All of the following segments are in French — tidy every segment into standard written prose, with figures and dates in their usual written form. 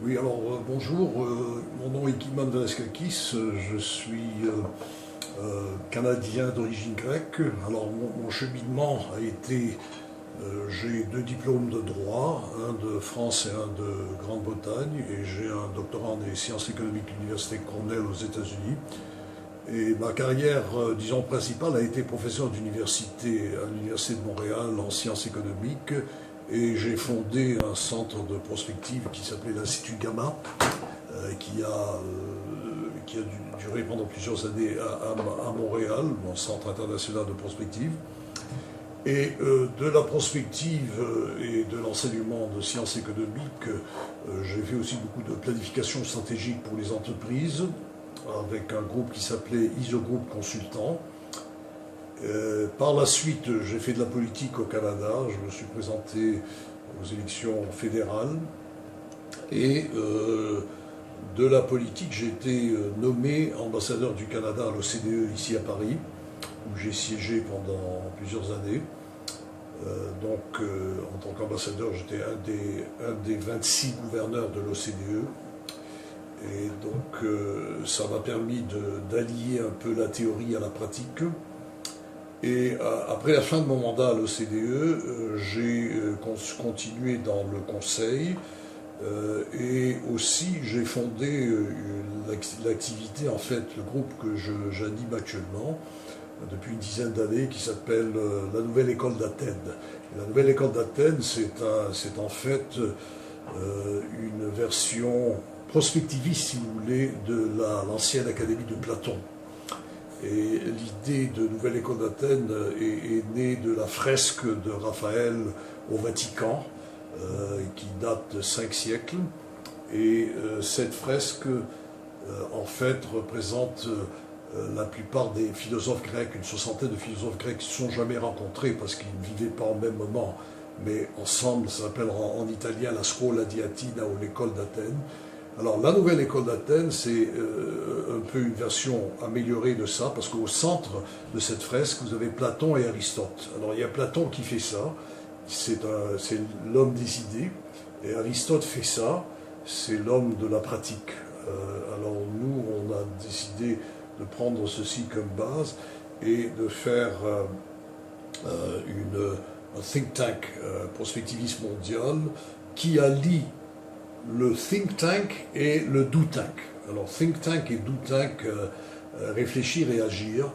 Oui, alors bonjour, mon nom est Kimon Velasquakis, je suis canadien d'origine grecque. Alors mon cheminement a été, j'ai deux diplômes de droit, un de France et un de Grande-Bretagne, et j'ai un doctorat en sciences économiques de l'Université Cornell aux États-Unis. Et ma carrière, disons, principale a été professeur d'université à l'Université de Montréal en sciences économiques. Et j'ai fondé un centre de prospective qui s'appelait l'Institut Gamma, qui a duré pendant plusieurs années à Montréal, mon centre international de prospective. Et de la prospective et de l'enseignement de sciences économiques, j'ai fait aussi beaucoup de planification stratégique pour les entreprises, avec un groupe qui s'appelait Isogroup Consultant. Par la suite, j'ai fait de la politique au Canada, je me suis présenté aux élections fédérales, et de la politique, j'ai été nommé ambassadeur du Canada à l'OCDE ici à Paris, où j'ai siégé pendant plusieurs années. En tant qu'ambassadeur, j'étais un des 26 gouverneurs de l'OCDE. Et donc, ça m'a permis d'allier un peu la théorie à la pratique. Et après la fin de mon mandat à l'OCDE, j'ai continué dans le conseil et aussi j'ai fondé l'activité, en fait, le groupe que j'anime actuellement depuis une dizaine d'années qui s'appelle la Nouvelle École d'Athènes. La Nouvelle École d'Athènes, c'est en fait une version prospectiviste, si vous voulez, de l'ancienne Académie de Platon. Et l'idée de Nouvelle École d'Athènes est née de la fresque de Raphaël au Vatican, qui date de 5 siècles. Et cette fresque, en fait, représente la plupart des philosophes grecs, une soixantaine de philosophes grecs qui ne se sont jamais rencontrés parce qu'ils ne vivaient pas au même moment, mais ensemble. Ça s'appelle en italien la Scuola di Atina, ou l'école d'Athènes. Alors, la Nouvelle École d'Athènes, c'est un peu une version améliorée de ça, parce qu'au centre de cette fresque, vous avez Platon et Aristote. Alors, il y a Platon qui fait ça, c'est l'homme des idées, et Aristote fait ça, c'est l'homme de la pratique. Alors, nous, on a décidé de prendre ceci comme base et de faire un think tank prospectiviste mondial qui allie le think tank et le do tank. Alors think tank et do tank, réfléchir et agir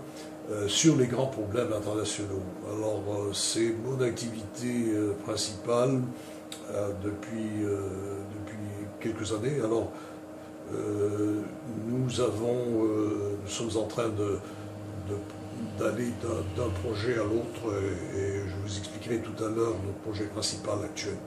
sur les grands problèmes internationaux. Alors c'est mon activité principale depuis quelques années. Alors nous sommes en train d'aller d'un projet à l'autre et je vous expliquerai tout à l'heure notre projet principal actuel.